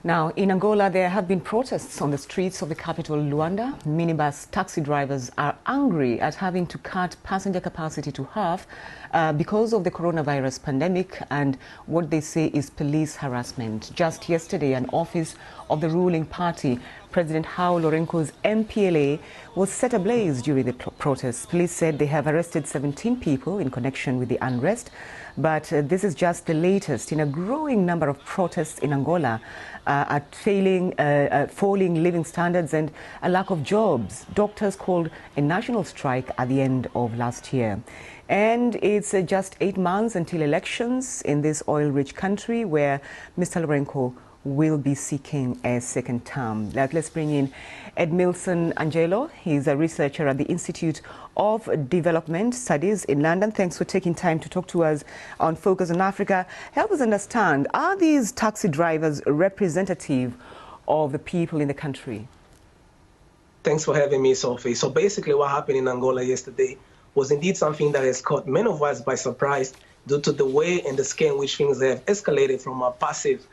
Now, in Angola, there have been protests on the streets of the capital, Luanda. Minibus taxi drivers are angry at having to cut passenger capacity to half because of the coronavirus pandemic and what they say is police harassment. Just yesterday, an office of the ruling party, President João Lourenço's MPLA, was set ablaze during the protests. Police said they have arrested 17 people in connection with the unrest, but this is just the latest in a growing number of protests in Angola at falling living standards and a lack of jobs. Doctors called a national strike at the end of last year. And it's just 8 months until elections in this oil-rich country where Mr. Lourenço will be seeking a second term. Let's bring in Luanda Angola. He's a researcher at the Institute of Development Studies in London. Thanks for taking time to talk to us on Focus on Africa. Help us understand, are these taxi drivers representative of the people in the country? Thanks for having me, Sophie. So basically what happened in Angola yesterday was indeed something that has caught many of us by surprise due to the way and the scale in which things have escalated from a passive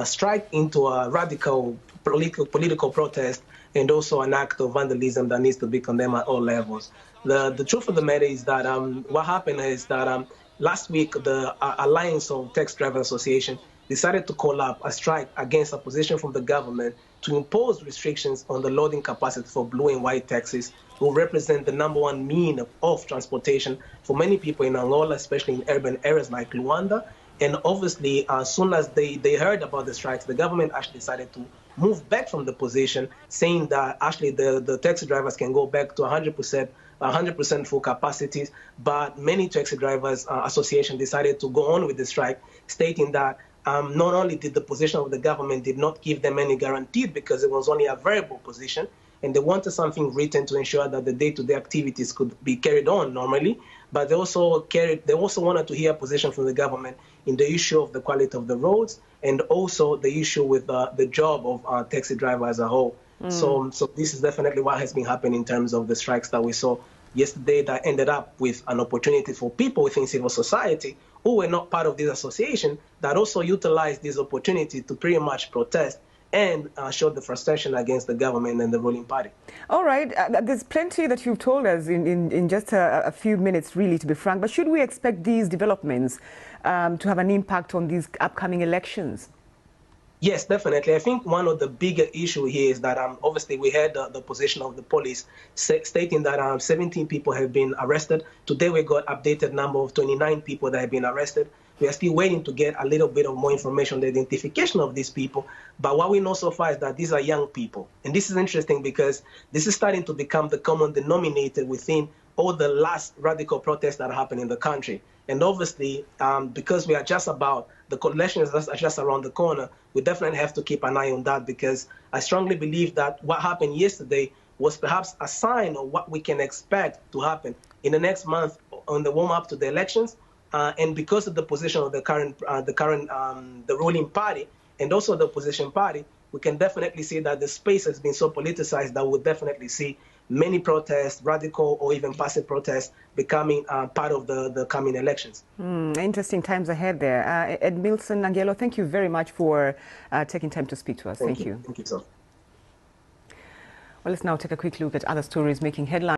strike into a radical political protest and also an act of vandalism that needs to be condemned at all levels. The truth of the matter is that what happened is that last week the Alliance of Taxi Driver Association decided to call up a strike against a position from the government to impose restrictions on the loading capacity for blue and white taxis, who represent the #1 mean of transportation for many people in Angola, especially in urban areas like Luanda. And obviously, as soon as they heard about the strikes, the government actually decided to move back from the position, saying that actually the taxi drivers can go back to 100% full capacities. But many taxi drivers association decided to go on with the strike, stating that not only did the position of the government did not give them any guarantee because it was only a variable position, and they wanted something written to ensure that the day-to-day activities could be carried on normally, but they also wanted to hear a position from the government in the issue of the quality of the roads and also the issue with the job of taxi driver as a whole. So this is definitely what has been happening in terms of the strikes that we saw yesterday that ended up with an opportunity for people within civil society who were not part of this association that also utilized this opportunity to pretty much protest and show the frustration against the government and the ruling party. All right, there's plenty that you've told us in just a few minutes, really, to be frank, but should we expect these developments to have an impact on these upcoming elections? Yes, definitely. I think one of the bigger issues here is that obviously we had the position of the police stating that 17 people have been arrested. Today we got updated number of 29 people that have been arrested. We are still waiting to get a little bit of more information on the identification of these people. But what we know so far is that these are young people. And this is interesting because this is starting to become the common denominator within all the last radical protests that happen in the country. And obviously, because we are just about, the elections are just around the corner, we definitely have to keep an eye on that, because I strongly believe that what happened yesterday was perhaps a sign of what we can expect to happen in the next month on the warm-up to the elections. And because of the position of the ruling party and also the opposition party, we can definitely see that the space has been so politicized that we'll definitely see many protests, radical or even passive protests, becoming part of the coming elections. Interesting times ahead there. Luanda Angola, thank you very much for taking time to speak to us. Thank you. Thank you, sir. Well, let's now take a quick look at other stories making headlines.